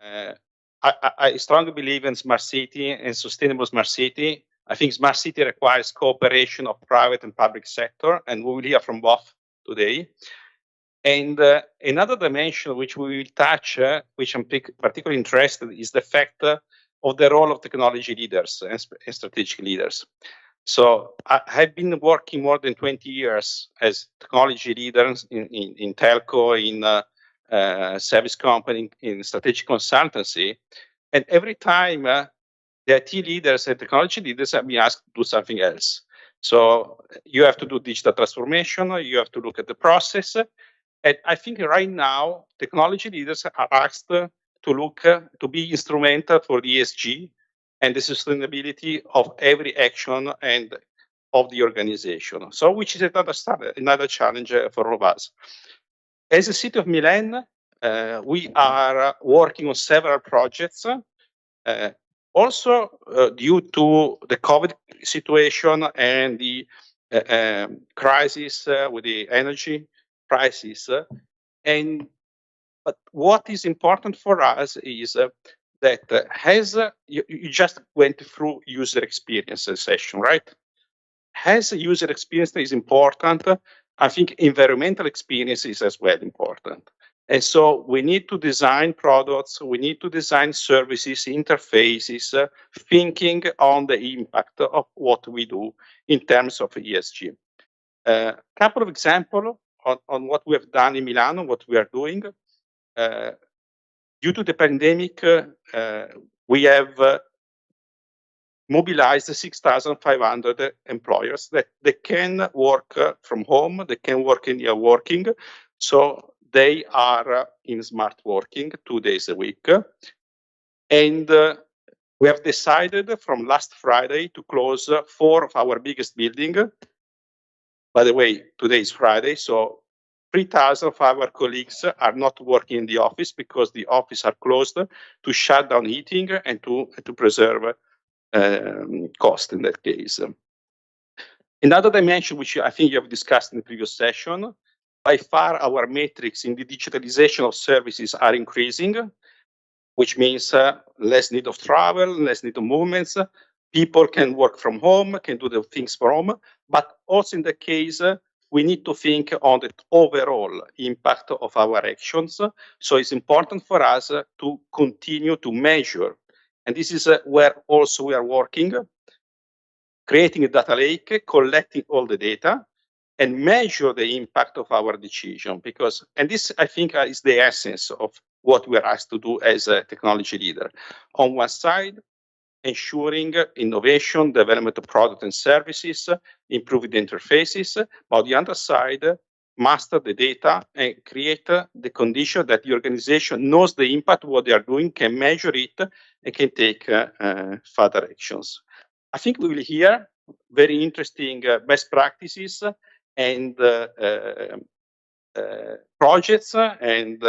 I strongly believe in smart city and sustainable smart city. I think smart city requires cooperation of private and public sector, and we will hear from both today. And another dimension which we will touch, which I'm particularly interested, is the fact of the role of technology leaders and strategic leaders. So I have been working more than 20 years as technology leaders in telco, in service company, in strategic consultancy. And every time the IT leaders and technology leaders have been asked to do something else. So you have to do digital transformation, you have to look at the process. And I think right now, technology leaders are asked to look, to be instrumental for the ESG and the sustainability of every action and of the organization. So, which is another challenge for all of us. As a city of Milan, we are working on several projects. Also, due to the COVID situation and the crisis with the energy prices, but what is important for us is that as you just went through user experience session, right? As a user experience is important, I think environmental experience is as well important. And so we need to design products, we need to design services, interfaces, thinking on the impact of what we do in terms of ESG. A couple of examples on what we have done in Milano, what we are doing. Due to the pandemic, we have mobilized 6,500 employers that they can work from home, they can work in your working. So they are in smart working 2 days a week. And we have decided from last Friday to close 4 of our biggest buildings. By the way, today is Friday, so 3,000 of our colleagues are not working in the office because the office are closed to shut down heating and to preserve cost in that case. Another dimension which I think you have discussed in the previous session, by far our metrics in the digitalization of services are increasing, which means less need of travel, less need of movements. People can work from home, can do the things from home, but also in the case, we need to think on the overall impact of our actions. So it's important for us to continue to measure. And this is where also we are working, creating a data lake, collecting all the data, and measure the impact of our decision. Because, and this I think is the essence of what we are asked to do as a technology leader. On one side, ensuring innovation, development of products and services, improving the interfaces. But on the other side, master the data and create the condition that the organization knows the impact of what they are doing, can measure it, and can take further actions. I think we will hear very interesting best practices and projects and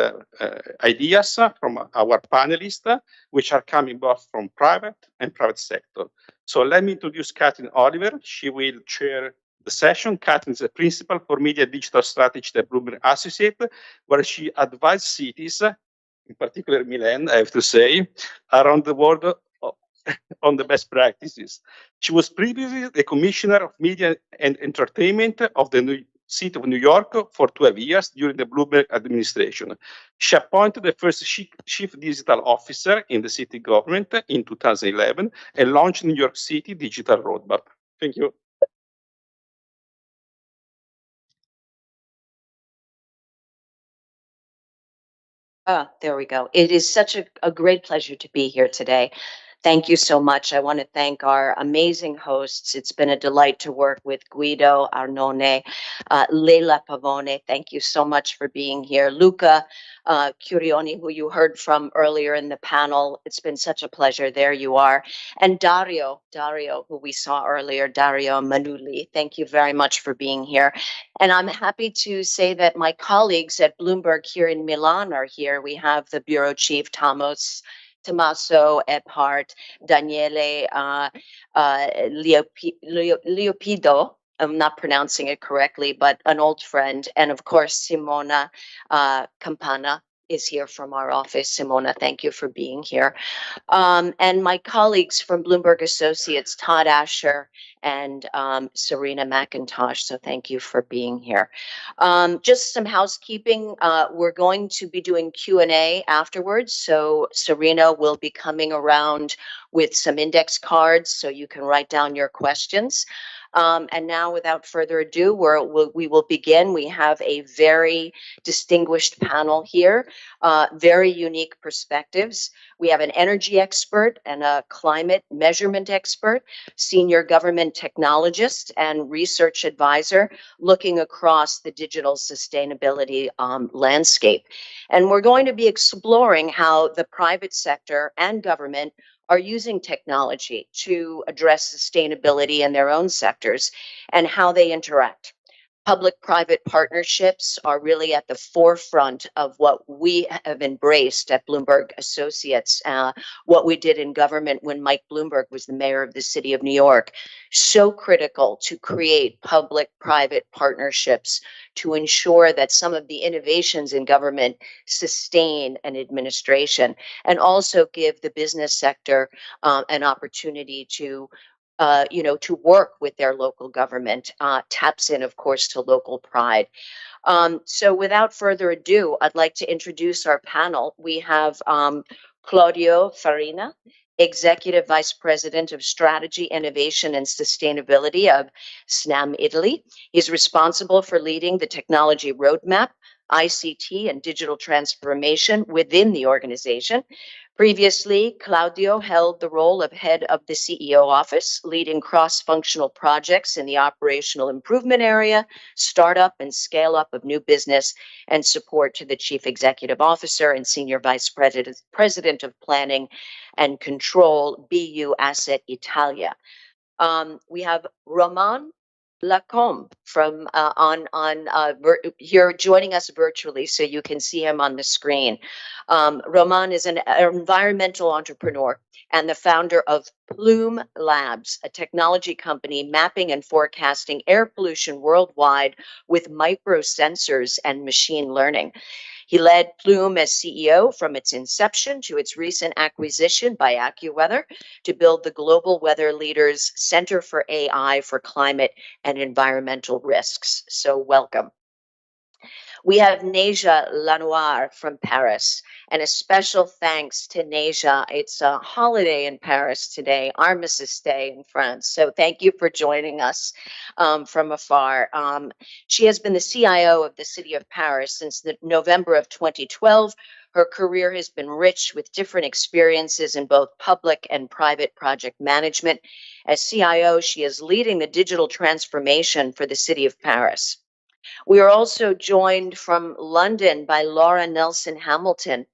ideas from our panelists, which are coming both from private and private sector. So let me introduce Catherine Oliver. She will chair the session. Catherine is a principal for media digital strategy at Bloomberg Associate, where she advises cities, in particular Milan, I have to say, around the world on the best practices. She was previously the commissioner of media and entertainment of the City of New York for 12 years during the Bloomberg administration. She appointed the first chief digital officer in the city government in 2011 and launched New York City Digital Roadmap. Thank you. There we go. It is such a great pleasure to be here today. Thank you so much. I want to thank our amazing hosts. It's been a delight to work with Guido Arnone, Leila Pavone. Thank you so much for being here. Luca Curioni, who you heard from earlier in the panel. It's been such a pleasure. There you are. And Dario, who we saw earlier, Dario Manuli. Thank you very much for being here. And I'm happy to say that my colleagues at Bloomberg here in Milan are here. We have the bureau chief, Tommaso Ebhardt, Daniele Leopido. I'm not pronouncing it correctly, but an old friend, and of course Simona Campana, is here from our office. Simona, thank you for being here. And my colleagues from Bloomberg Associates, Todd Asher and Serena McIntosh. So thank you for being here. Just some housekeeping. We're going to be doing Q&A afterwards. So Serena will be coming around with some index cards so you can write down your questions. And now, without further ado, we will begin. We have a very distinguished panel here, very unique perspectives. We have an energy expert and a climate measurement expert, senior government technologist and research advisor looking across the digital sustainability landscape. And we're going to be exploring how the private sector and government are using technology to address sustainability in their own sectors and how they interact. Public-private partnerships are really at the forefront of what we have embraced at Bloomberg Associates, what we did in government when Mike Bloomberg was the mayor of the city of New York. So critical to create public-private partnerships to ensure that some of the innovations in government sustain an administration and also give the business sector an opportunity to to work with their local government, taps in, of course, to local pride. So without further ado, I'd like to introduce our panel. We have Claudio Farina, Executive Vice President of Strategy, Innovation, and Sustainability of SNAM Italy. He's responsible for leading the technology roadmap, ICT, and digital transformation within the organization. Previously, Claudio held the role of head of the CEO office, leading cross-functional projects in the operational improvement area, startup and scale up of new business, and support to the chief executive officer and senior vice president of planning and control, BU Asset Italia. We have Roman Lacombe from here joining us virtually, so you can see him on the screen. Roman is an environmental entrepreneur and the founder of Plume Labs, a technology company mapping and forecasting air pollution worldwide with microsensors and machine learning. He led Plume as CEO from its inception to its recent acquisition by AccuWeather to build the global weather leaders Center for AI for Climate and Environmental Risks. So welcome. We have Neja Lanoir from Paris, and a special thanks to Neja. It's a holiday in Paris today, Armistice Day in France. So thank you for joining us from afar. She has been the CIO of the city of Paris since November of 2012. Her career has been rich with different experiences in both public and private project management. As CIO, she is leading the digital transformation for the city of Paris. We are also joined from London by Laura Nelson Hamilton.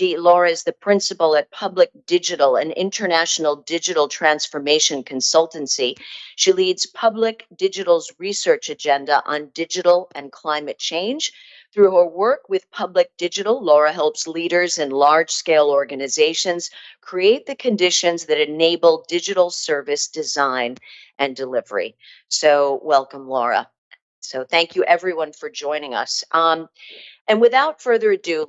Laura is the principal at Public Digital, an international digital transformation consultancy. She leads Public Digital's research agenda on digital and climate change. Through her work with Public Digital, Laura helps leaders in large-scale organizations create the conditions that enable digital service design and delivery. So welcome, Laura. So thank you everyone for joining us. And without further ado,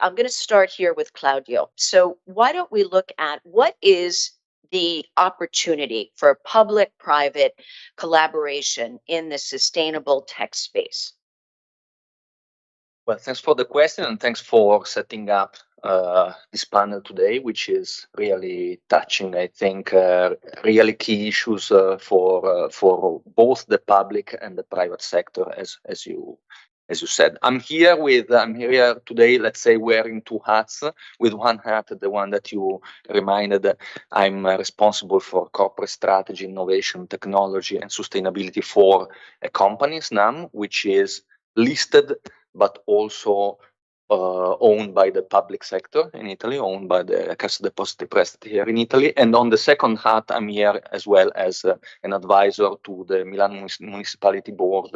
I'm going to start here with Claudio. So why don't we look at what is the opportunity for public-private collaboration in the sustainable tech space? Well, thanks for the question and thanks for setting up this panel today, which is really touching, I think, really key issues for both the public and the private sector, as you said. I'm here today, let's say, wearing two hats. With one hat, the one that you reminded, I'm responsible for corporate strategy, innovation, technology, and sustainability for a company, SNAM, which is listed but also owned by the public sector in Italy, owned by the Cassa Depositi e Prestiti here in Italy. And on the second hat, I'm here as well as an advisor to the Milan Municipality Board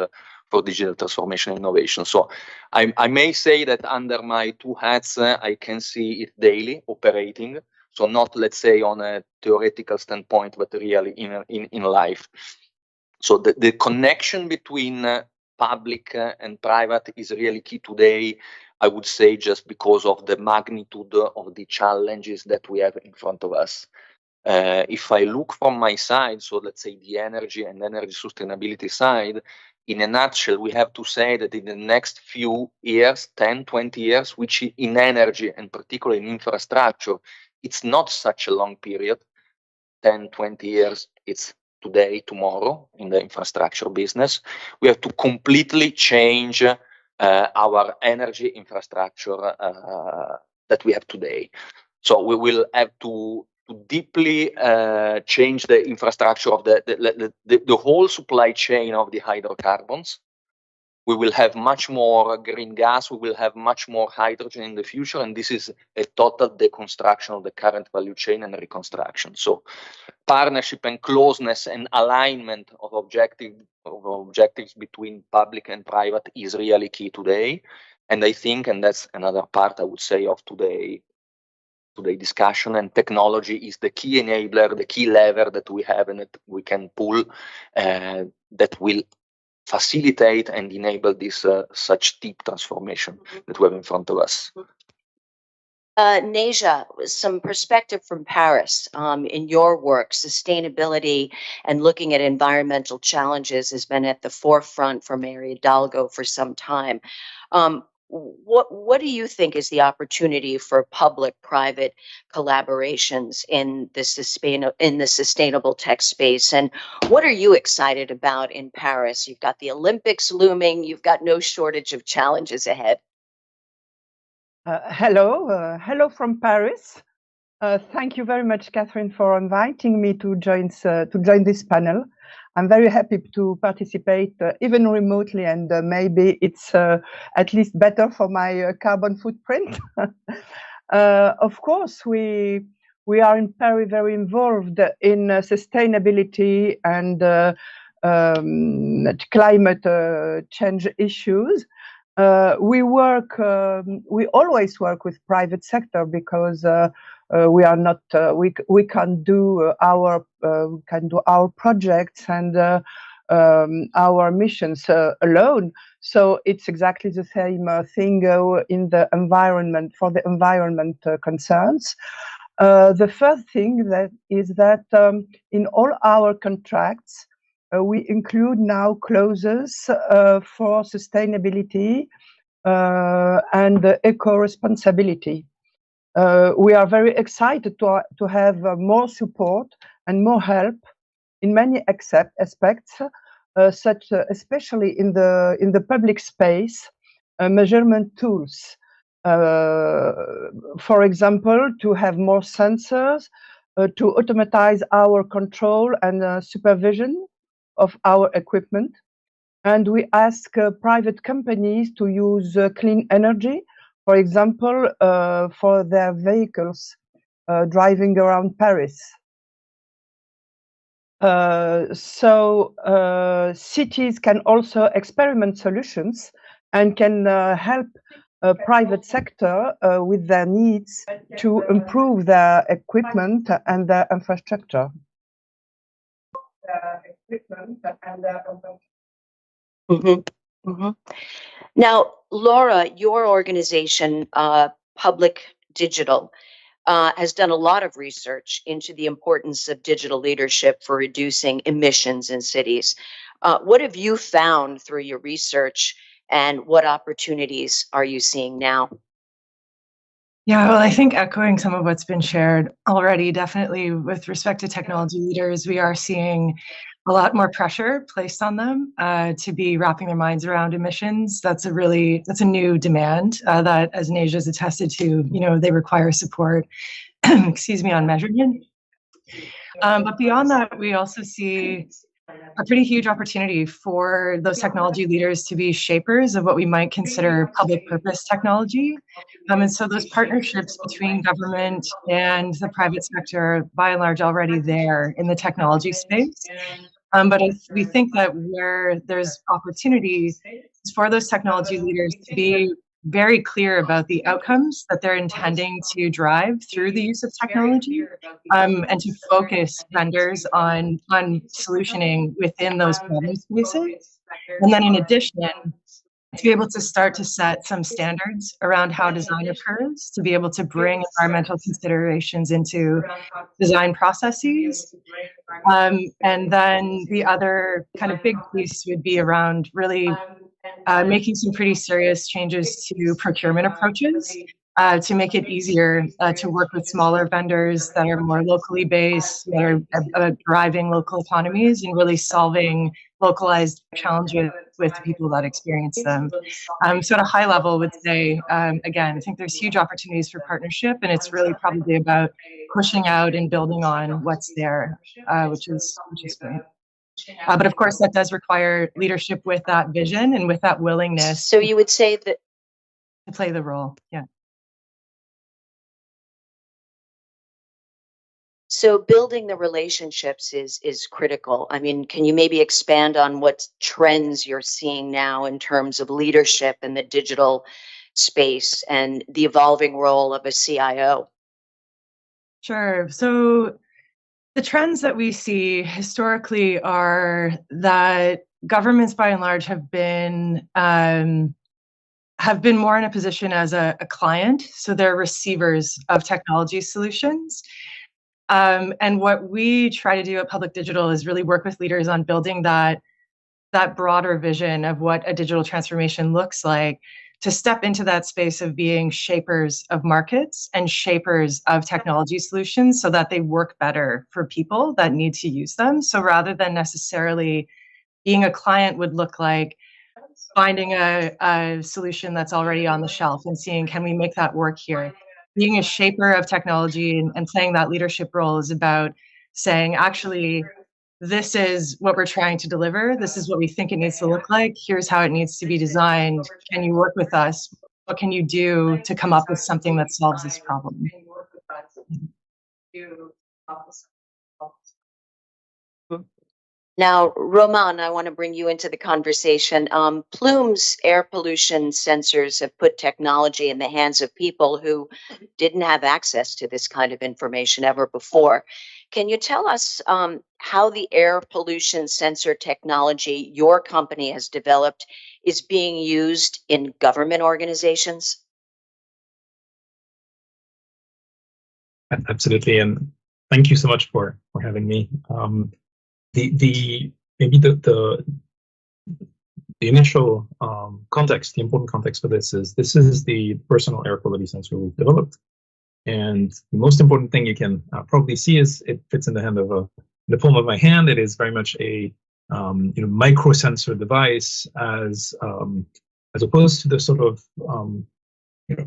for Digital Transformation and Innovation. So I may say that under my two hats, I can see it daily operating. So not, let's say, on a theoretical standpoint, but really in life. So the connection between public and private is really key today, I would say, just because of the magnitude of the challenges that we have in front of us. If I look from my side, so let's say the energy and energy sustainability side, in a nutshell, we have to say that in the next few years, 10, 20 years, which in energy and particularly in infrastructure, it's not such a long period, 10, 20 years, it's today, tomorrow in the infrastructure business. We have to completely change our energy infrastructure that we have today. So we will have to deeply change the infrastructure of the whole supply chain of the hydrocarbons. We will have much more green gas, we will have much more hydrogen in the future, and this is a total deconstruction of the current value chain and reconstruction. So partnership and closeness and alignment of objectives between public and private is really key today. And I think, and that's another part I would say of today discussion, and technology is the key enabler, the key lever that we have and that we can pull that will facilitate and enable this such deep transformation that we have in front of us. Neja, some perspective from Paris. In your work, sustainability and looking at environmental challenges has been at the forefront for Maria Hidalgo for some time. What do you think is the opportunity for public-private collaborations in the sustainable tech space, and what are you excited about in Paris? You've got the Olympics looming. You've got no shortage of challenges ahead. Hello from Paris. Thank you very much, Catherine, for inviting me to join this panel. I'm very happy to participate, even remotely, and maybe it's at least better for my carbon footprint. Of course, we are in Paris very involved in sustainability and climate change issues. We always work with private sector because we are not we can do our projects and our missions alone. So it's exactly the same thing in the environment for the environment concerns. The first thing that is that in all our contracts we include now clauses for sustainability and eco-responsibility. We are very excited to have more support and more help in many aspects, such especially in the public space, measurement tools. For example, to have more sensors, to automatize our control and supervision of our equipment. And we ask private companies to use clean energy, for example, for their vehicles driving around Paris. So cities can also experiment solutions and can help private sector with their needs to improve their equipment and their infrastructure. Now, Laura, your organization, Public Digital, has done a lot of research into the importance of digital leadership for reducing emissions in cities. What have you found through your research, and what opportunities are you seeing now? Yeah, well, I think echoing some of what's been shared already, definitely with respect to technology leaders, we are seeing a lot more pressure placed on them to be wrapping their minds around emissions. That's a new demand that, as Neja has attested to, they require support, excuse me, on measurement. But beyond that, we also see a pretty huge opportunity for those technology leaders to be shapers of what we might consider public purpose technology. And so those partnerships between government and the private sector are by and large already there in the technology space. But we think that where there's opportunity is for those technology leaders to be very clear about the outcomes that they're intending to drive through the use of technology, and to focus vendors on solutioning within those problem spaces. And then in addition, to be able to start to set some standards around how design occurs, to be able to bring environmental considerations into design processes. And then the other kind of big piece would be around really making some pretty serious changes to procurement approaches to make it easier to work with smaller vendors that are more locally based, that are driving local economies and really solving localized challenges with the people that experience them. So at a high level, would say, again, I think there's huge opportunities for partnership, and it's really probably about pushing out and building on what's there, which is great. But of course, that does require leadership with that vision and with that willingness. So you would say that to play the role, yeah. So building the relationships is critical. I mean, can you maybe expand on what trends you're seeing now in terms of leadership in the digital space and the evolving role of a CIO? Sure. So the trends that we see historically are that governments, by and large, have been more in a position as a client. So they're receivers of technology solutions. And what we try to do at Public Digital is really work with leaders on building that broader vision of what a digital transformation looks like, to step into that space of being shapers of markets and shapers of technology solutions so that they work better for people that need to use them. So rather than necessarily being a client would look like finding a solution that's already on the shelf and seeing, can we make that work here? Being a shaper of technology and playing that leadership role is about saying, actually, this is what we're trying to deliver. This is what we think it needs to look like. Here's how it needs to be designed. Can you work with us? What can you do to come up with something that solves this problem? Now, Roman, I want to bring you into the conversation. Plume's air pollution sensors have put technology in the hands of people who didn't have access to this kind of information ever before. Can you tell us how the air pollution sensor technology your company has developed is being used in government organizations? Absolutely, and thank you so much for having me. The initial context, the important context for this is the personal air quality sensor we've developed, and the most important thing you can probably see is it fits in the hand of the palm of my hand. It is very much a micro sensor device as opposed to the sort of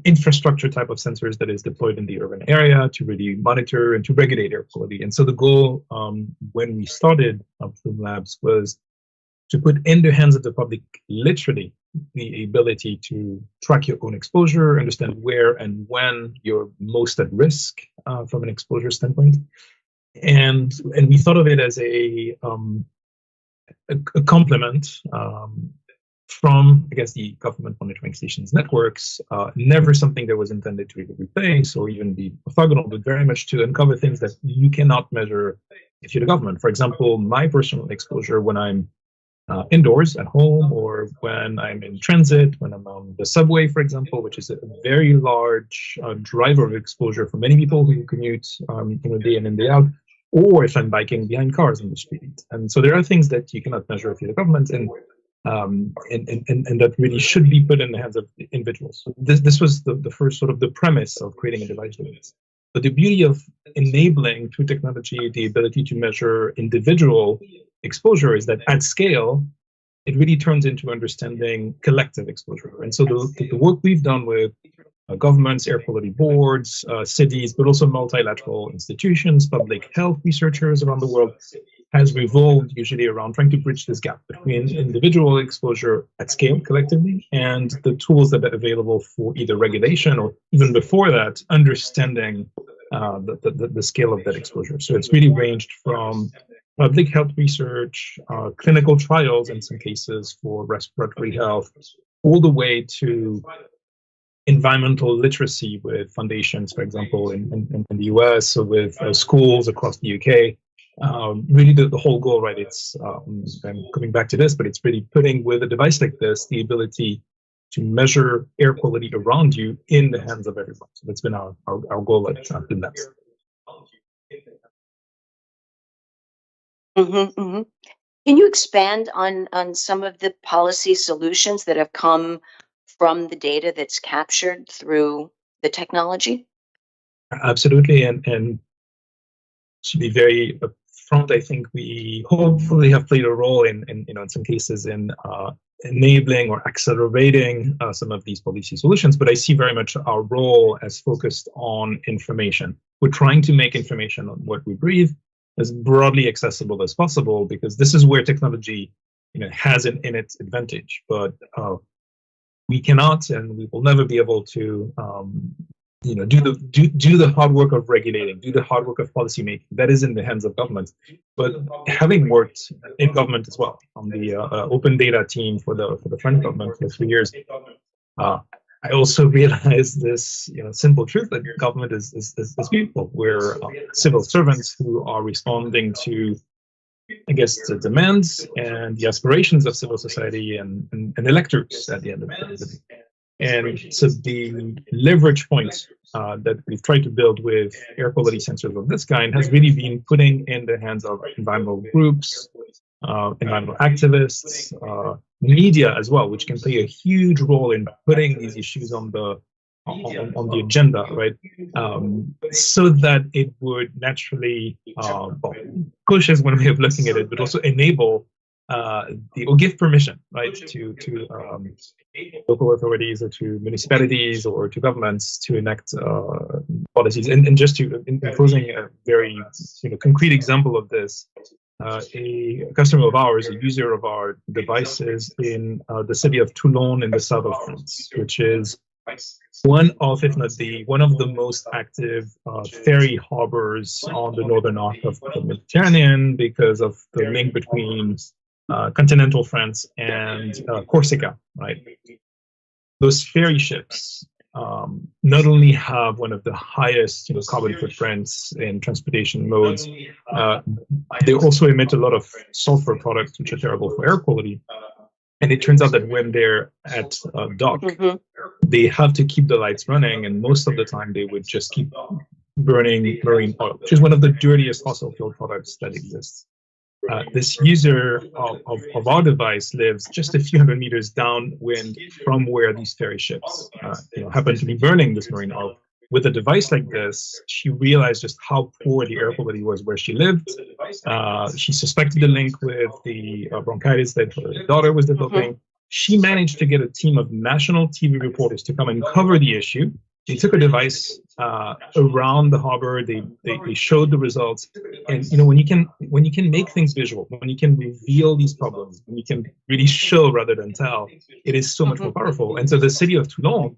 infrastructure type of sensors that is deployed in the urban area to really monitor and to regulate air quality. And so the goal when we started Plume Labs was to put in the hands of the public literally the ability to track your own exposure, understand where and when you're most at risk from an exposure standpoint. And we thought of it as a complement from, I guess, the government monitoring stations networks, never something that was intended to either replace or even be orthogonal, but very much to uncover things that you cannot measure if you're the government. For example, my personal exposure when I'm indoors at home, or when I'm in transit, when I'm on the subway, for example, which is a very large driver of exposure for many people who commute day in and day out, or if I'm biking behind cars on the street. And so there are things that you cannot measure if you're the government, and that really should be put in the hands of individuals. So this was the first sort of the premise of creating a device like this. But the beauty of enabling through technology the ability to measure individual exposure is that at scale, it really turns into understanding collective exposure. And so the work we've done with governments, air quality boards, cities, but also multilateral institutions, public health researchers around the world, has revolved usually around trying to bridge this gap between individual exposure at scale collectively and the tools that are available for either regulation or even before that, understanding the scale of that exposure. So it's really ranged from public health research, clinical trials in some cases for respiratory health, all the way to environmental literacy with foundations, for example, in the US, or with schools across the UK, really the whole goal, right? It's I'm coming back to this, but it's really putting with a device like this the ability to measure air quality around you in the hands of everyone. So that's been our goal at Panelists. Can you expand on some of the policy solutions that have come from the data that's captured through the technology? Absolutely, and to be very upfront, I think we hopefully have played a role in in some cases in enabling or accelerating some of these policy solutions. But I see very much our role as focused on information. We're trying to make information on what we breathe as broadly accessible as possible, because this is where technology has it in its advantage. But we cannot, and we will never be able to do the hard work of regulating, do the hard work of policy making. That is in the hands of government. But having worked in government as well on the open data team for the French government for 3 years, I also realized this simple truth that government is people. We're civil servants who are responding to, I guess, the demands and the aspirations of civil society and electors at the end of the day. And so the leverage point that we've tried to build with air quality sensors of this kind has really been putting in the hands of environmental groups, environmental activists, media as well, which can play a huge role in putting these issues on the agenda, right? So that it would naturally push is one way of looking at it, but also enable or give permission, right, to local authorities or to municipalities or to governments to enact policies. And just to imposing a very concrete example of this, a customer of ours, a user of our devices in the city of Toulon in the south of France, which is one of, if not one of the most active ferry harbors on the northern arc of the Mediterranean, because of the link between continental France and Corsica, right? Those ferry ships not only have one of the highest carbon footprints in transportation modes, they also emit a lot of sulfur products, which are terrible for air quality. And it turns out that when they're at dock, they have to keep the lights running, and most of the time they would just keep burning marine oil, which is one of the dirtiest fossil fuel products that exists. This user of our device lives just a few hundred meters downwind from where these ferry ships happen to be burning this marine oil. With a device like this, she realized just how poor the air quality was where she lived. She suspected a link with the bronchitis that her daughter was developing. She managed to get a team of national TV reporters to come and cover the issue. They took a device around the harbor. They showed the results, and when you can make things visual, when you can reveal these problems, when you can really show rather than tell, it is so much more powerful. And so the city of Toulon,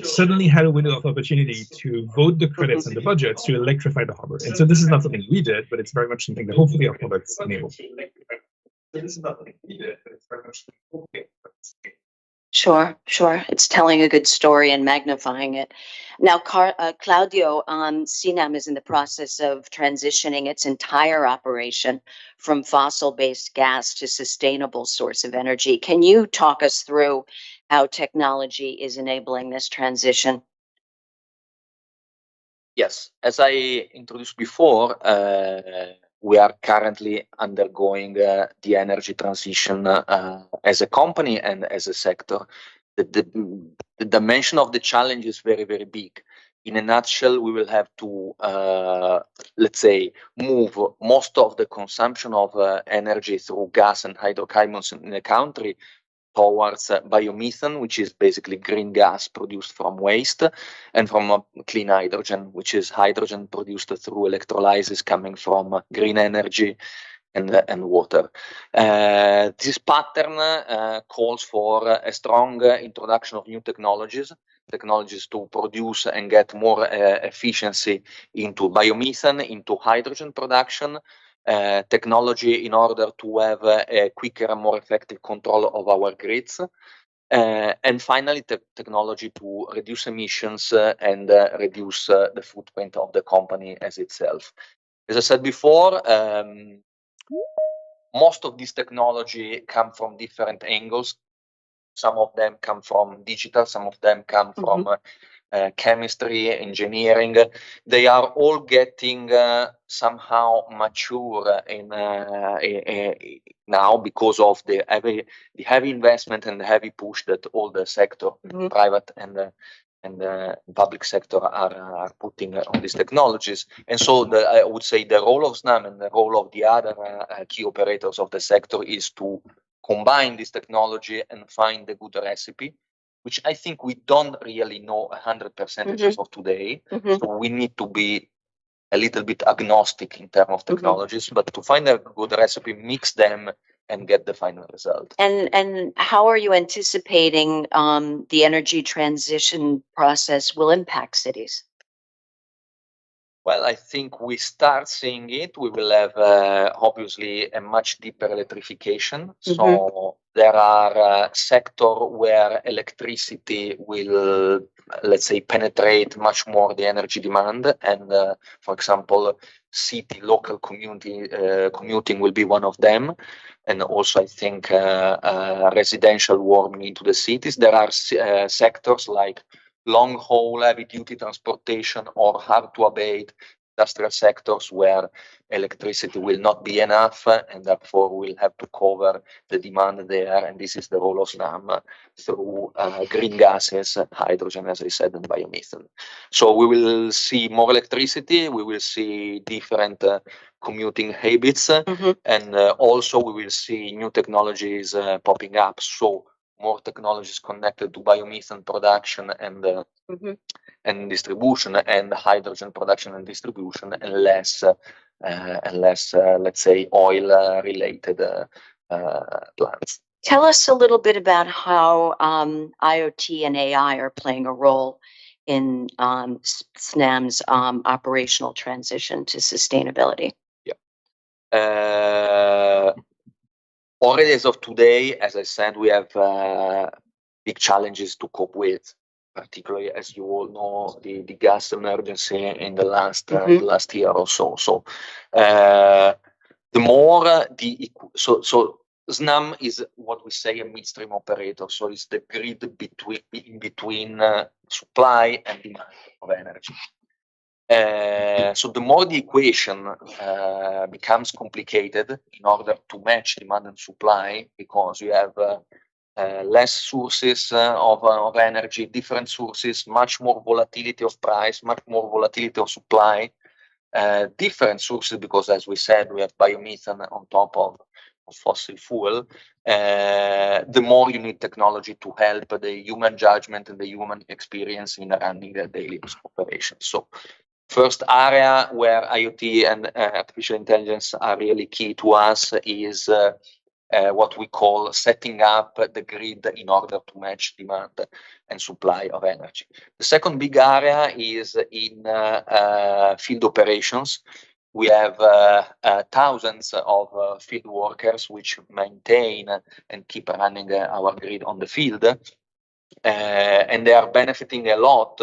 suddenly had a window of opportunity to vote the credits and the budgets to electrify the harbor. And so this is not something we did, but it's very much something that hopefully our products enable. Sure. It's telling a good story and magnifying it. Now, Claudio, CNAM is in the process of transitioning its entire operation from fossil-based gas to sustainable source of energy. Can you talk us through how technology is enabling this transition? Yes, as I introduced before, we are currently undergoing the energy transition as a company and as a sector. The dimension of the challenge is very, very big. In a nutshell, we will have to, let's say, move most of the consumption of energy through gas and hydrocarbons in the country towards biomethane, which is basically green gas produced from waste, and from clean hydrogen, which is hydrogen produced through electrolysis coming from green energy and water. This pattern calls for a strong introduction of new technologies to produce and get more efficiency into biomethane, into hydrogen production, technology in order to have a quicker and more effective control of our grids, and finally technology to reduce emissions and reduce the footprint of the company as itself. As I said before, most of this technology come from different angles. Some of them come from digital, some of them come from chemistry, engineering. They are all getting somehow mature now because of the heavy investment and the heavy push that all the sector, private and public sector are putting on these technologies. And so I would say the role of SNAM and the role of the other key operators of the sector is to combine this technology and find a good recipe, which I think we don't really know 100% as of today. So we need to be a little bit agnostic in terms of technologies, but to find a good recipe, mix them and get the final result. And how are you anticipating the energy transition process will impact cities? Well, I think we start seeing it. We will have obviously a much deeper electrification. So there are sectors where electricity will, let's say, penetrate much more the energy demand. And for example, city local commuting will be one of them. And also, I think residential warming into the cities. There are sectors like long haul heavy duty transportation or hard to abate industrial sectors where electricity will not be enough and therefore will have to cover the demand there. And this is the role of SNAM through green gases, hydrogen, as I said, and biomethane. So we will see more electricity, we will see different commuting habits, and also we will see new technologies popping up. So more technologies connected to biomethane production and distribution, and hydrogen production and distribution, and less, let's say, oil related plants. Tell us a little bit about how IoT and AI are playing a role in SNAM's operational transition to sustainability. Already as of today, as I said, we have big challenges to cope with, particularly as you all know, the gas emergency in the last year or so. So the more so SNAM is what we say a midstream operator. So it's the grid between supply and demand of energy. So the more the equation becomes complicated in order to match demand and supply, because you have less sources of energy, different sources, much more volatility of price, much more volatility of supply, different sources, because as we said, we have biomethane on top of fossil fuel, the more you need technology to help the human judgment and the human experience in running the daily operations. So first area where IoT and artificial intelligence are really key to us is what we call setting up the grid in order to match demand and supply of energy. The second big area is in field operations. We have thousands of field workers which maintain and keep running our grid on the field. And they are benefiting a lot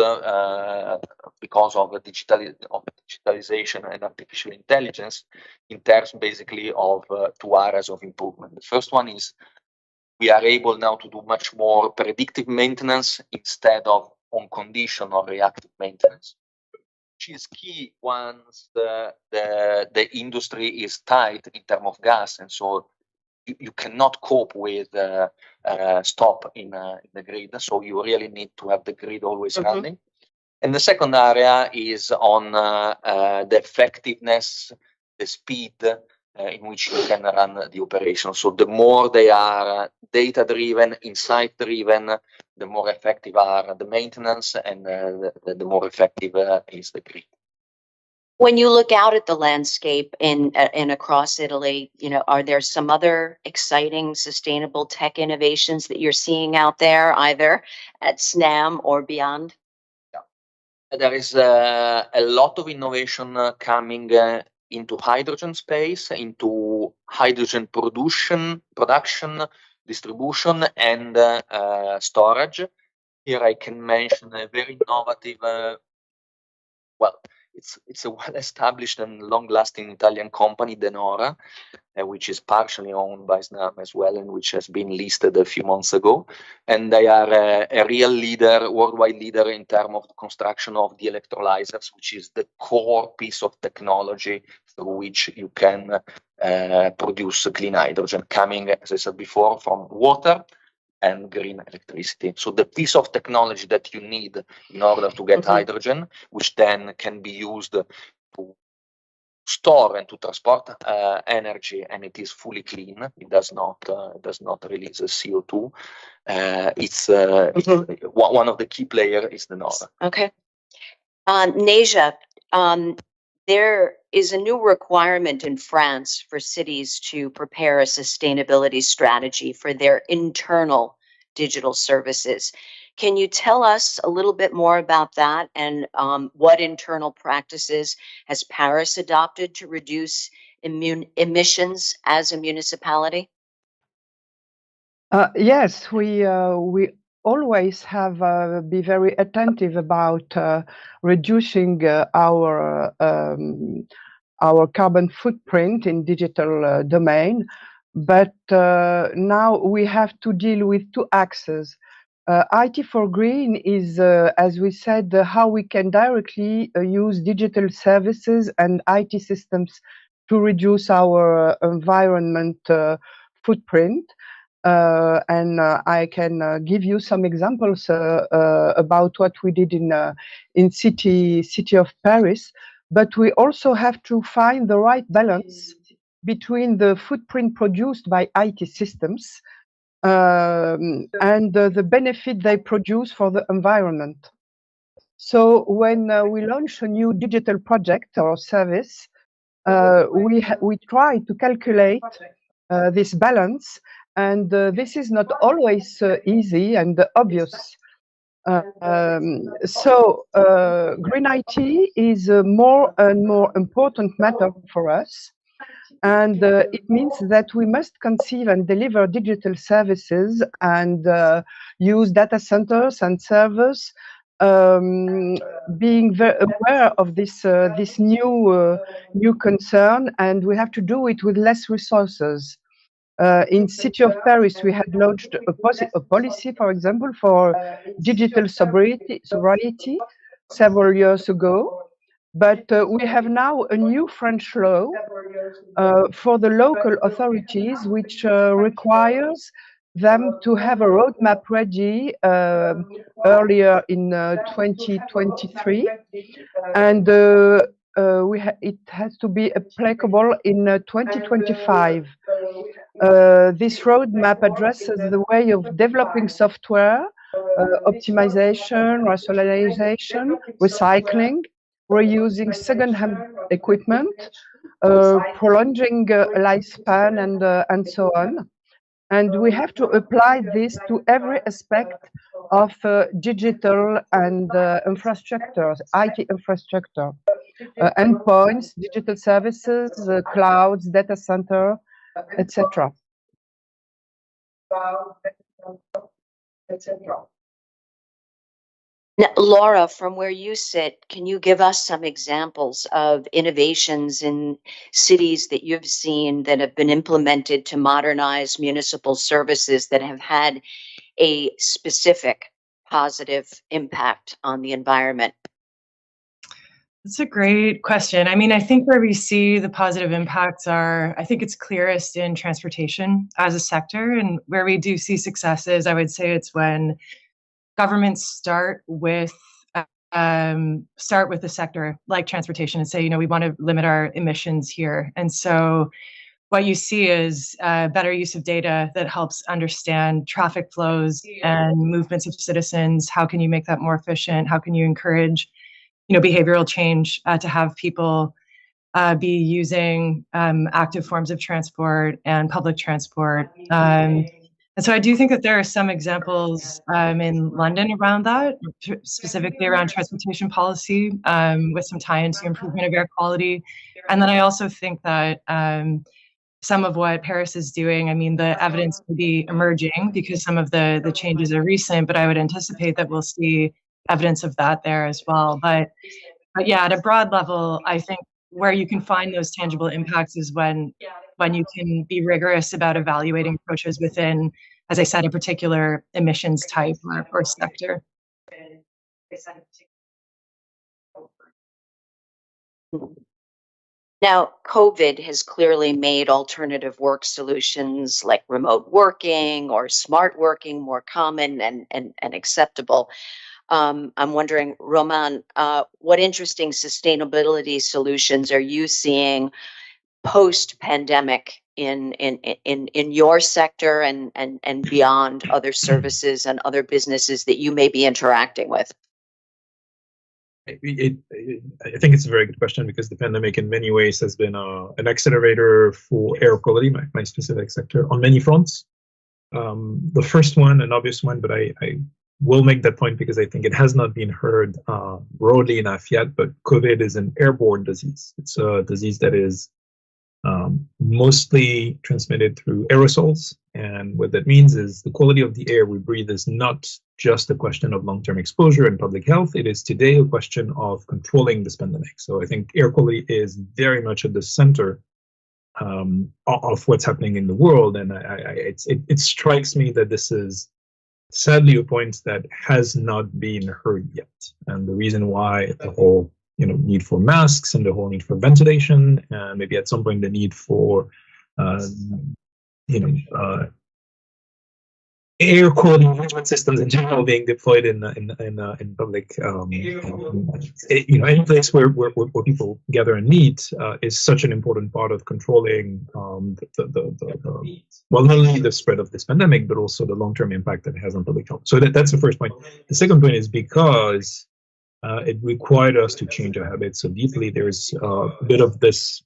because of digitalization and artificial intelligence in terms basically of two areas of improvement. The first one is we are able now to do much more predictive maintenance instead of on condition or reactive maintenance, which is key once the industry is tight in terms of gas, and so you cannot cope with stop in the grid. So you really need to have the grid always running. And the second area is on the effectiveness, the speed in which you can run the operation. So the more they are data-driven, insight-driven, the more effective are the maintenance, and the more effective is the grid. When you look out at the landscape in across Italy, are there some other exciting sustainable tech innovations that you're seeing out there, either at SNAM or beyond? Yeah. There is a lot of innovation coming into hydrogen space, into hydrogen production, distribution, and storage. Here I can mention a very innovative, it's a well-established and long-lasting Italian company, De Nora, which is partially owned by Snam as well, and which has been listed a few months ago. And they are a real leader, worldwide leader in terms of the construction of the electrolyzers, which is the core piece of technology through which you can produce clean hydrogen, coming, as I said before, from water and green electricity. So the piece of technology that you need in order to get hydrogen, which then can be used to store and to transport energy, and it is fully clean. It does not release CO2. It's one of the key players is the Nora. Okay. Nasia, there is a new requirement in France for cities to prepare a sustainability strategy for their internal digital services. Can you tell us a little bit more about that, and what internal practices has Paris adopted to reduce emissions as a municipality? Yes, we always have be very attentive about reducing our carbon footprint in digital domain, but now we have to deal with two axes. IT for Green is, as we said, how we can directly use digital services and IT systems to reduce our environment footprint. And I can give you some examples about what we did in city of Paris. But we also have to find the right balance between the footprint produced by IT systems and the benefit they produce for the environment. So when we launch a new digital project or service, we try to calculate this balance. And this is not always easy and obvious. So green IT is a more and more important matter for us. And it means that we must conceive and deliver digital services and use data centers and servers, being very aware of this new concern, and we have to do it with less resources. In City of Paris, we had launched a policy, for example, for digital sobriety several years ago. But we have now a new French law for the local authorities, which requires them to have a roadmap ready earlier in 2023. And it has to be applicable in 2025. This roadmap addresses the way of developing software, optimization, rationalization, recycling, reusing second-hand equipment, prolonging lifespan, and so on. And we have to apply this to every aspect of digital and infrastructure, IT infrastructure, endpoints, digital services, clouds, data center, etc. Now, Laura, from where you sit, can you give us some examples of innovations in cities that you've seen that have been implemented to modernize municipal services that have had a specific positive impact on the environment? That's a great question. I mean, I think where we see the positive impacts are, I think it's clearest in transportation as a sector, and where we do see successes, I would say it's when governments start with a sector like transportation and say, you know, we want to limit our emissions here. And so what you see is better use of data that helps understand traffic flows and movements of citizens. How can you make that more efficient? How can you encourage, you know, behavioral change to have people be using active forms of transport and public transport? And so I do think that there are some examples in London around that, specifically around transportation policy, with some tie-ins to improvement of air quality. And then I also think that some of what Paris is doing, I mean, the evidence will be emerging because some of the changes are recent, but I would anticipate that we'll see evidence of that there as well. But But yeah, at a broad level, I think where you can find those tangible impacts is when you can be rigorous about evaluating approaches within, as I said, a particular emissions type or sector. Now, COVID has clearly made alternative work solutions like remote working or smart working more common and acceptable. I'm wondering, Roman, what interesting sustainability solutions are you seeing post-pandemic in your sector and beyond, other services and other businesses that you may be interacting with? I think it's a very good question, because the pandemic in many ways has been an accelerator for air quality, my specific sector, on many fronts. The first one, an obvious one, but I will make that point because I think it has not been heard broadly enough yet, but COVID is an airborne disease. It's a disease that is mostly transmitted through aerosols. And what that means is the quality of the air we breathe is not just a question of long-term exposure and public health. It is today a question of controlling this pandemic. So I think air quality is very much at the center of what's happening in the world. And it strikes me that this is sadly a point that has not been heard yet. And the reason why the whole need for masks and the whole need for ventilation, and maybe at some point the need for air quality management systems in general being deployed in public, any place where people gather and meet is such an important part of controlling well, not only the spread of this pandemic, but also the long-term impact that it has on public health. So that's the first point. The second point is because it required us to change our habits so deeply. There's a bit of this,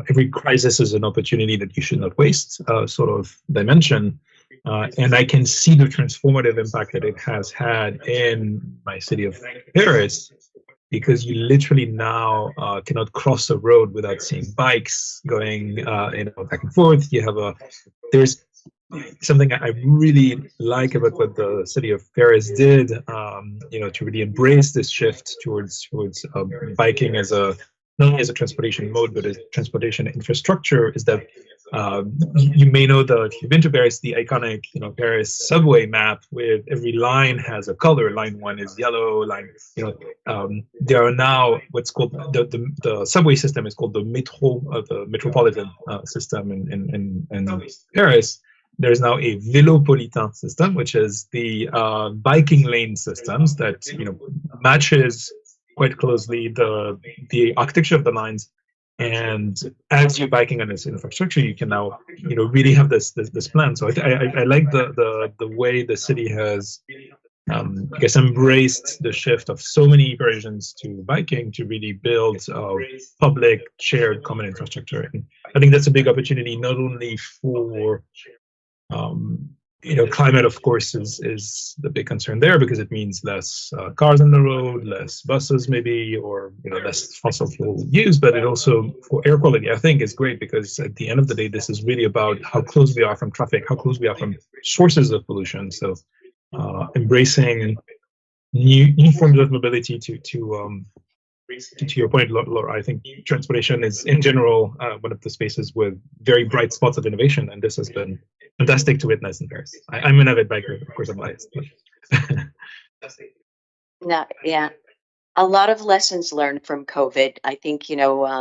every crisis is an opportunity that you should not waste sort of dimension. And I can see the transformative impact that it has had in my city of Paris, because you literally now cannot cross a road without seeing bikes going back and forth. There's something I really like about what the city of Paris did, to really embrace this shift towards biking as not only as a transportation mode, but as transportation infrastructure, is that you may know that if you've been to Paris, the iconic Paris subway map with every line has a color. Line 1 is yellow. There are now what's called the subway system is called the the metropolitan system in Paris. There's now a Vélopolitain system, which is the biking lane systems that matches quite closely the architecture of the lines. And as you're biking on this infrastructure, you can now really have this plan. So I like the way the city has embraced the shift of so many Parisians to biking to really build public shared common infrastructure. And I think that's a big opportunity, not only for climate, of course, is the big concern there, because it means less cars on the road, less buses maybe, or less fossil fuel use. But it also, for air quality, I think is great, because at the end of the day, this is really about how close we are from traffic, how close we are from sources of pollution. So embracing new forms of mobility to your point, Laura, I think transportation is, in general, one of the spaces with very bright spots of innovation, and this has been fantastic to witness in Paris. I'm an avid biker, of course, I'm biased. No, yeah, a lot of lessons learned from COVID. I think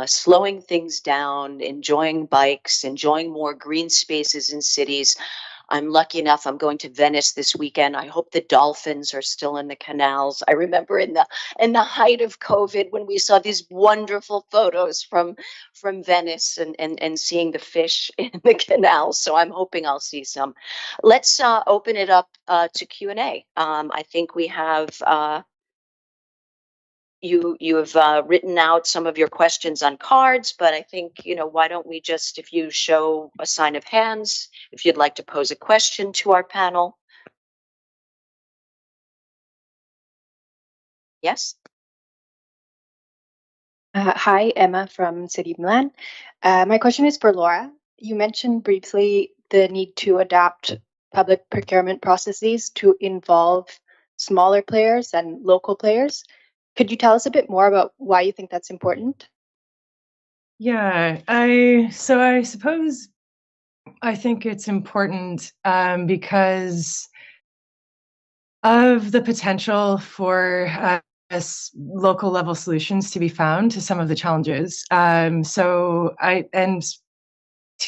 slowing things down, enjoying bikes, enjoying more green spaces in cities. I'm lucky enough, I'm going to Venice this weekend. I hope the dolphins are still in the canals. I remember in the height of COVID when we saw these wonderful photos from Venice and seeing the fish in the canals. So I'm hoping I'll see some. Let's open it up to Q&A. I think we have you have written out some of your questions on cards, but I think, why don't we just, if you show a sign of hands, if you'd like to pose a question to our panel. Yes. Hi, Emma from City of Milan. My question is for Laura. You mentioned briefly the need to adapt public procurement processes to involve smaller players and local players. Could you tell us a bit more about why you think that's important? Yeah, I suppose I think it's important because of the potential for local level solutions to be found to some of the challenges. And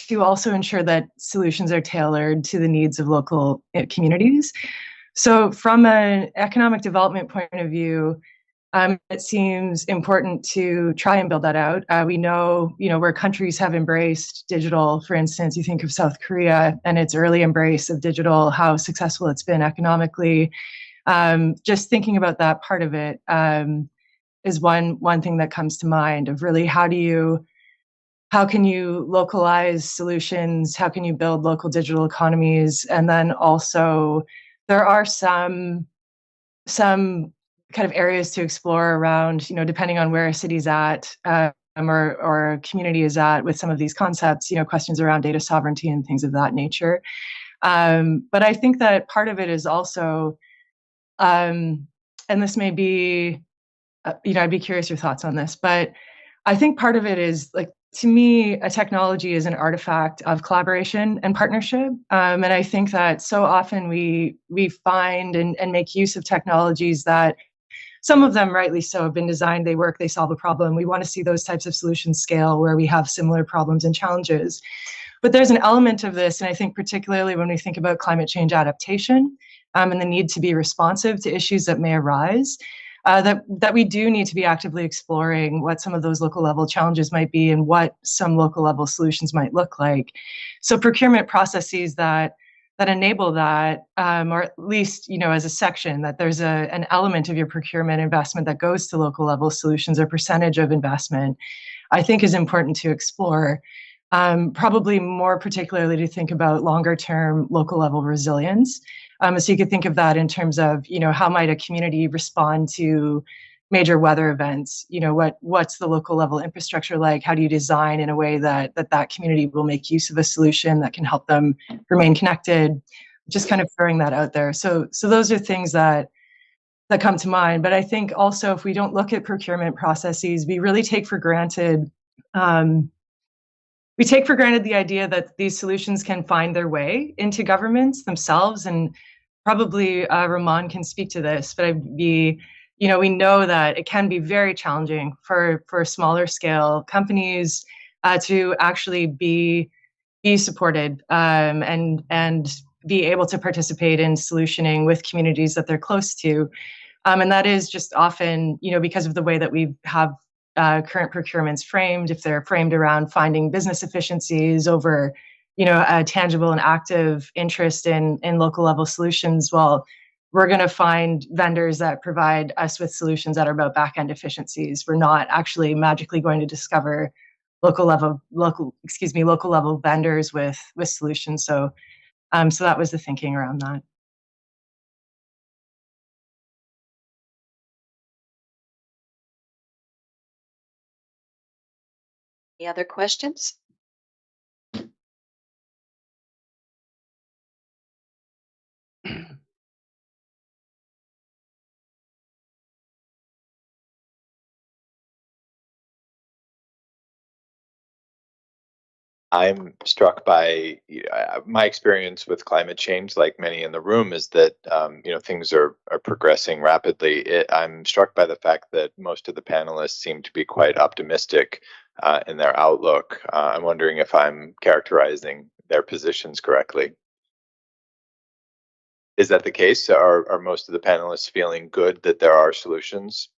to also ensure that solutions are tailored to the needs of local communities. So from an economic development point of view, it seems important to try and build that out. We know, where countries have embraced digital, for instance, you think of South Korea and its early embrace of digital, how successful it's been economically. Just thinking about that part of it is one thing that comes to mind of really how can you localize solutions? How can you build local digital economies? And then also there are some kind of areas to explore around, depending on where a city's at or a community is at with some of these concepts, questions around data sovereignty and things of that nature. But I think that part of it is also, and this may be, I'd be curious your thoughts on this, but I think part of it is like, to me, a technology is an artifact of collaboration and partnership. And I think that so often we find and make use of technologies that some of them, rightly so, have been designed, they work, they solve a problem. We want to see those types of solutions scale where we have similar problems and challenges. But there's an element of this, and I think particularly when we think about climate change adaptation and the need to be responsive to issues that may arise, that we do need to be actively exploring what some of those local level challenges might be and what some local level solutions might look like. So procurement processes that enable that, or at least, as a section, that there's an element of your procurement investment that goes to local level solutions or percentage of investment, I think is important to explore. Probably more particularly to think about longer term local level resilience. So you could think of that in terms of, how might a community respond to major weather events? What's the local level infrastructure like? How do you design in a way that community will make use of a solution that can help them remain connected? Just kind of throwing that out there. So those are things that come to mind. But I think also if we don't look at procurement processes, we really take for granted the idea that these solutions can find their way into governments themselves. And probably Ramon can speak to this, but we know that it can be very challenging for smaller scale companies to actually be supported and be able to participate in solutioning with communities that they're close to. And that is just often, because of the way that we have current procurements framed, if they're framed around finding business efficiencies over, a tangible and active interest in local level solutions, well, we're going to find vendors that provide us with solutions that are about back-end efficiencies. We're not actually magically going to discover local level vendors with solutions. So that was the thinking around that. Any other questions? I'm struck by my experience with climate change, like many in the room, is that things are progressing rapidly. I'm struck by the fact that most of the panelists seem to be quite optimistic in their outlook. I'm wondering if I'm characterizing their positions correctly. Is that the case? Are most of the panelists feeling good that there are solutions?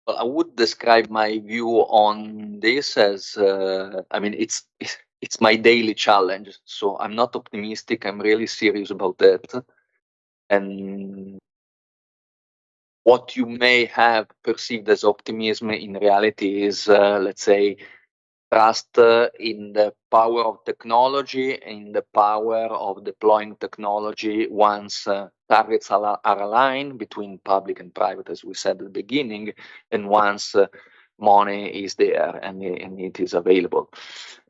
Well, I would describe my view on this as, it's my daily challenge. So I'm not optimistic. I'm really serious about that. And what you may have perceived as optimism in reality is, let's say, trust in the power of technology, in the power of deploying technology once targets are aligned between public and private, as we said at the beginning, and once money is there and it is available,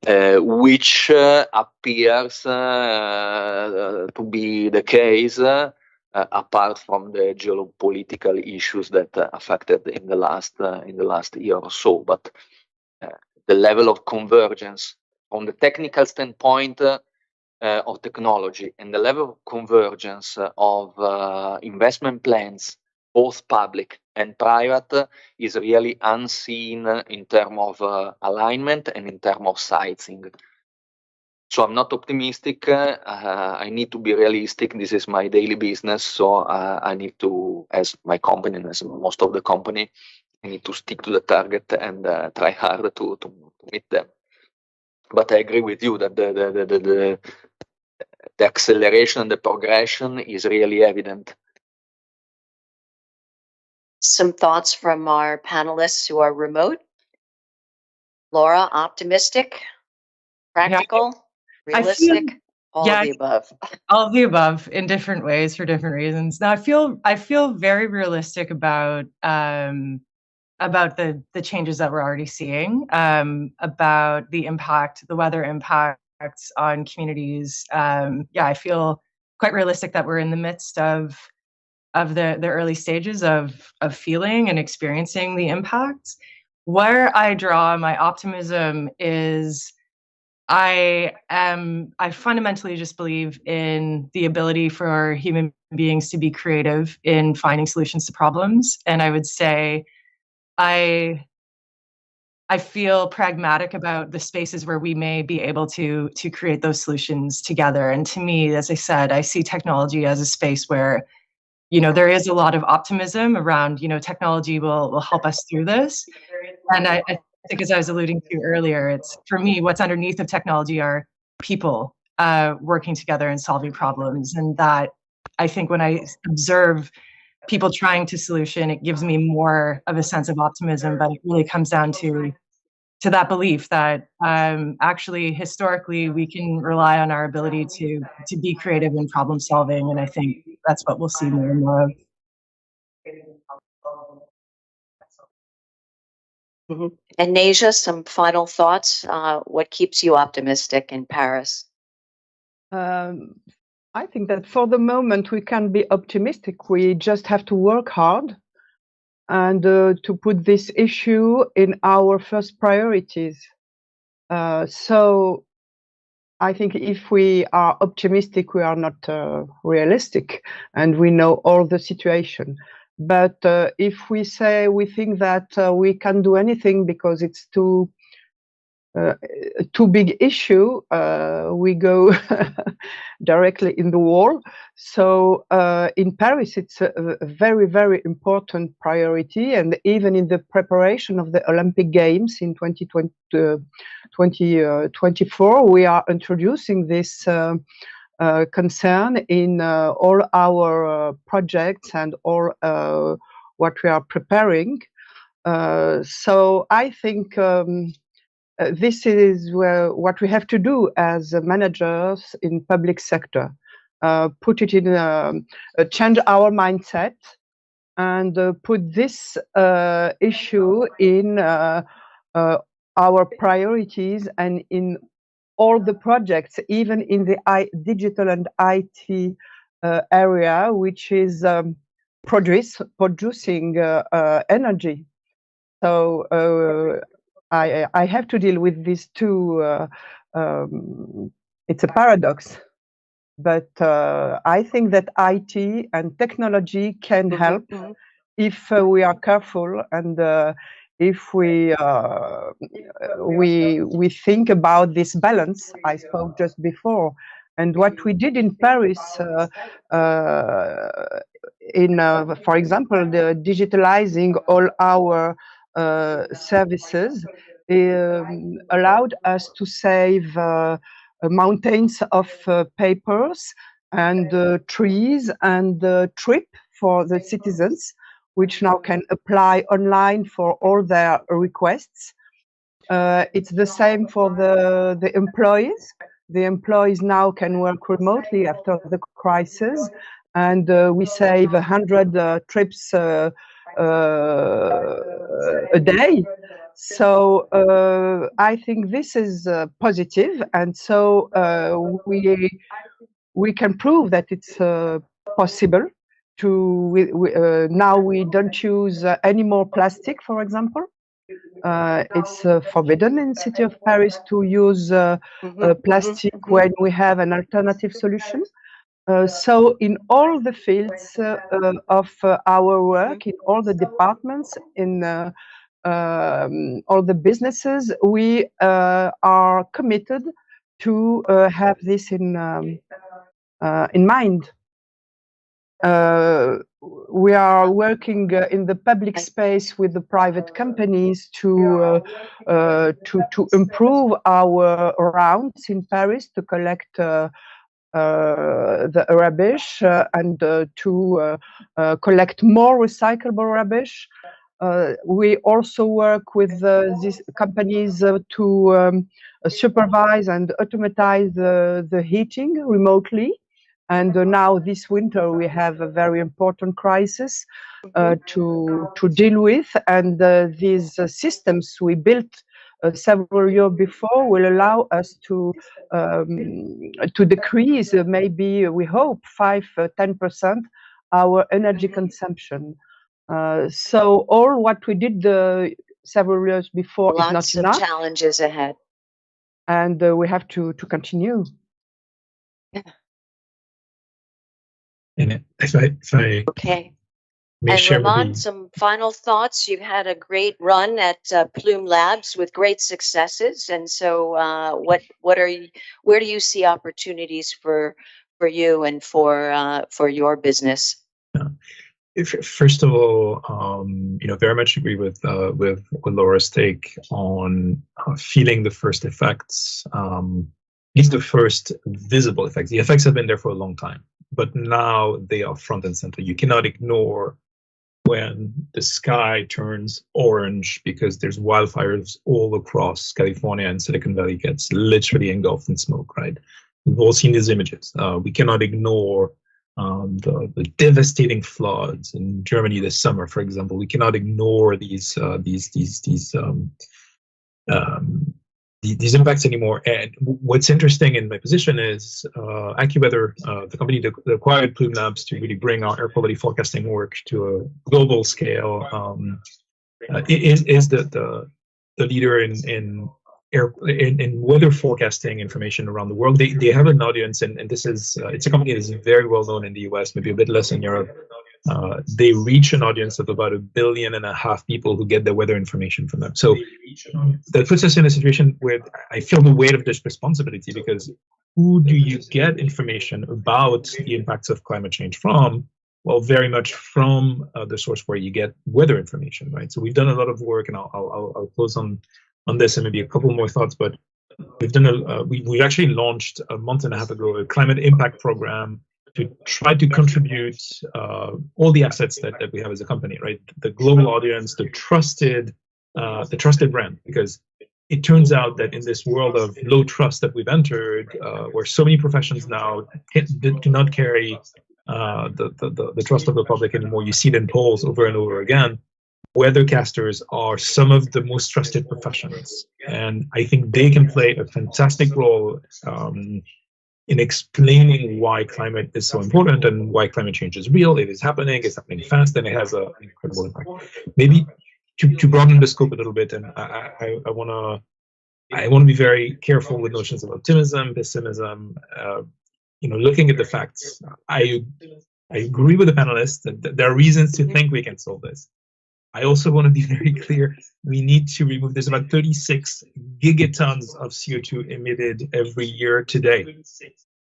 which appears to be the case apart from the geopolitical issues that affected in the last year or so. But the level of convergence from the technical standpoint of technology and the level of convergence of investment plans, both public and private, is really unseen in terms of alignment and in terms of sizing. So I'm not optimistic. I need to be realistic. This is my daily business. So I need to, as my company and as most of the company, I need to stick to the target and try hard to meet them. But I agree with you that the acceleration and the progression is really evident. Some thoughts from our panelists who are remote. Laura, optimistic, practical, realistic, all of the above. All of the above in different ways for different reasons. Now I feel very realistic about the changes that we're already seeing, about the impact, the weather impacts on communities. I feel quite realistic that we're in the midst of the early stages of feeling and experiencing the impacts. Where I draw my optimism is I fundamentally just believe in the ability for human beings to be creative in finding solutions to problems. And I would say I feel pragmatic about the spaces where we may be able to create those solutions together. And to me, as I said, I see technology as a space where, there is a lot of optimism around, technology will help us through this. And I think, as I was alluding to earlier, it's, for me, what's underneath of technology are people working together and solving problems. And that, I think, when I observe people trying to solution, it gives me more of a sense of optimism. But it really comes down to that belief that actually, historically, we can rely on our ability to be creative in problem solving. And I think that's what we'll see more and more of. Mm-hmm. And Nasia, some final thoughts. What keeps you optimistic in Paris? I think that for the moment we can be optimistic. We just have to work hard and to put this issue in our first priorities. So I think if we are optimistic, we are not realistic, and we know all the situation. But if we say we think that we can do anything because it's too big issue, we go directly in the wall. So in Paris, it's a very, very important priority. And even in the preparation of the Olympic Games in 2024, we are introducing this concern in all our projects and all what we are preparing. So I think this is what we have to do as managers in public sector. Put it in, change our mindset and put this issue in our priorities and in all the projects, even in the digital and IT area, which is producing energy. So I have to deal with these two. It's a paradox, but I think that IT and technology can help if we are careful and if we think about this balance I spoke just before. And what we did in Paris, for example, the digitalizing all our services allowed us to save mountains of papers and trees and trip for the citizens, which now can apply online for all their requests. It's the same for the employees. The employees now can work remotely after the crisis, and we save 100 trips a day. So I think this is positive, and so we can prove that it's possible. now we don't use any more plastic, for example. It's forbidden in the city of Paris to use plastic when we have an alternative solution. So in all the fields of our work, in all the departments, in all the businesses, we are committed to have this in mind. We are working in the public space with the private companies to improve our rounds in Paris to collect the rubbish and to collect more recyclable rubbish. We also work with these companies to supervise and automatize the heating remotely. And now this winter we have a very important crisis to deal with, and these systems we built several years before will allow us to decrease maybe, we hope, 5-10% our energy consumption. So all what we did several years before is not enough. Lots of challenges ahead, and we have to continue. And if I okay. may And share Ramon, some final thoughts. You've had a great run at Plume Labs with great successes, and so where do you see opportunities for you and for your business? First of all, very much agree with Laura's take on feeling the first effects. These are the first visible effects. The effects have been there for a long time, but now they are front and center. You cannot ignore when the sky turns orange because there's wildfires all across California, and Silicon Valley gets literally engulfed in smoke, right? We've all seen these images. We cannot ignore the devastating floods in Germany this summer, for example. We cannot ignore these impacts anymore. And what's interesting in my position is AccuWeather, the company that acquired Plume Labs to really bring our air quality forecasting work to a global scale, is the leader in weather forecasting information around the world. They have an audience, and this is it's a company that is very well known in the US, maybe a bit less in Europe. They reach an audience of about 1.5 billion people who get their weather information from them. So that puts us in a situation where I feel the weight of this responsibility, because who do you get information about the impacts of climate change from? Well, very much from the source where you get weather information, right? So we've done a lot of work, and I'll close on this and maybe a couple more thoughts, but we've done we've actually launched a month and a half ago a climate impact program to try to contribute all the assets that we have as a company, right? The global audience, the trusted brand, because it turns out that in this world of low trust that we've entered, where so many professions now do not carry the trust of the public anymore. You see it in polls over and over again. Weathercasters are some of the most trusted professions, and I think they can play a fantastic role in explaining why climate is so important and why climate change is real. It is happening, it's happening fast, and it has an incredible impact. Maybe to broaden the scope a little bit, and I want to be very careful with notions of optimism, pessimism. Looking at the facts, I agree with the panelists that there are reasons to think we can solve this. I also want to be very clear, we need to remove, there's about 36 gigatons of CO2 emitted every year today.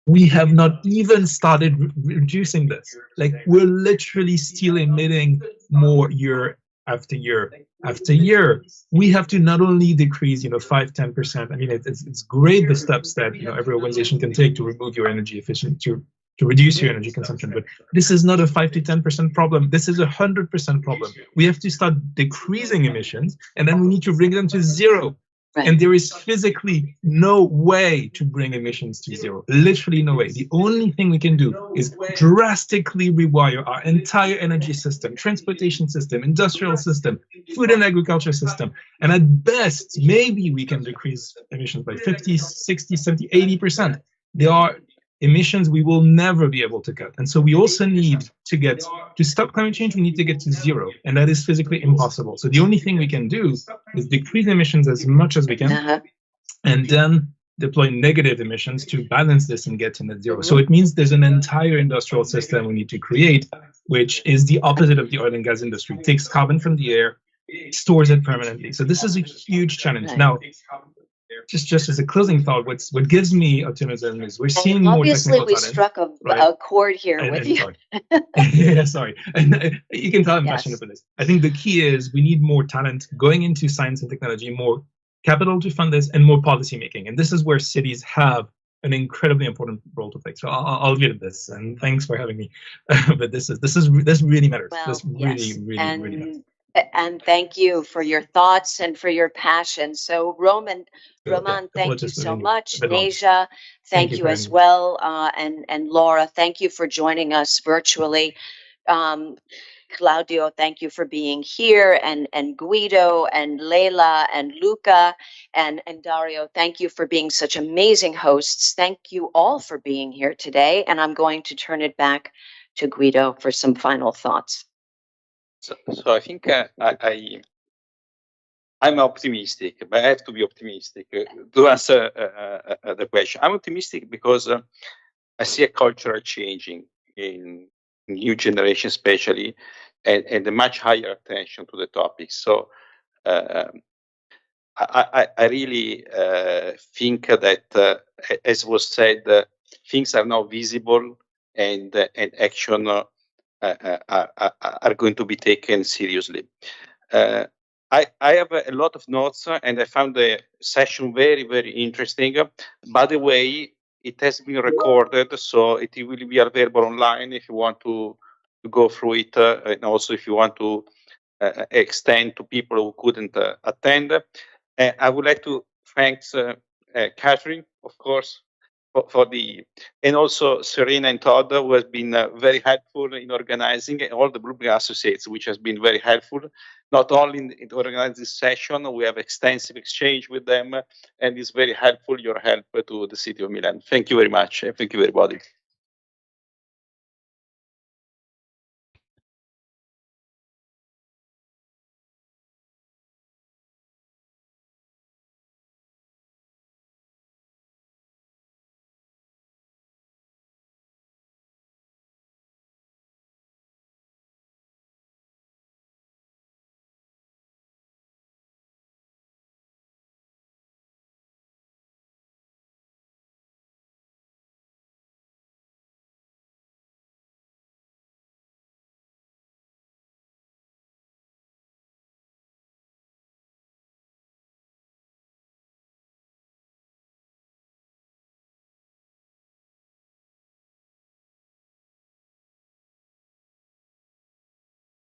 We have not even started reducing this. Like, we're literally still emitting more year after year after year. We have to not only decrease, 5-10%. I mean, it's great the steps that every organization can take to remove your energy efficiency, to reduce your energy consumption, but this is not a 5 to 10% problem. This is 100% problem. We have to start decreasing emissions, and then we need to bring them to zero. Right. And there is physically no way to bring emissions to zero. Literally no way. The only thing we can do is drastically rewire our entire energy system, transportation system, industrial system, food and agriculture system. And at best, maybe we can decrease emissions by 50, 60, 70, 80%. There are emissions we will never be able to cut. And so we also need to stop climate change, we need to get to zero. And that is physically impossible. So the only thing we can do is decrease emissions as much as we can, and then deploy negative emissions to balance this and get to net zero. So it means there's an entire industrial system we need to create, which is the opposite of the oil and gas industry. It takes carbon from the air, stores it permanently. So this is a huge challenge. Now, just as a closing thought, what gives me optimism is we're seeing more technical talent. Obviously, we struck a chord here with you. Yeah, sorry. And you can tell I'm passionate for this. I think the key is we need more talent going into science and technology, more capital to fund this, and more policy making. And this is where cities have an incredibly important role to play. So I'll leave it at this. And thanks for having me. But this really matters. Well, this really matters. And thank you for your thoughts and for your passion. So Roman, thank you so much. Neja, thank you as well. And Laura, thank you for joining us virtually. Claudio, thank you for being here, and Guido and Leila and Luca and Dario, thank you for being such amazing hosts. Thank you all for being here today. And I'm going to turn it back to Guido for some final thoughts. So I think I'm optimistic, but I have to be optimistic to answer the question. I'm optimistic because I see a cultural changing in new generation, especially, and a much higher attention to the topic. So I really think that, as was said, things are now visible, and action are going to be taken seriously. I have a lot of notes, and I found the session very, very interesting. By the way, it has been recorded, so it will be available online if you want to go through it, and also if you want to extend to people who couldn't attend. I would like to thank Catherine, of course, for and also Serena and Todd, who has been very helpful in organizing, and all the Bloomberg Associates, which has been very helpful, not only in organizing this session. We have extensive exchange with them, and it's very helpful, your help to the City of Milan. Thank you very much. Thank you, everybody.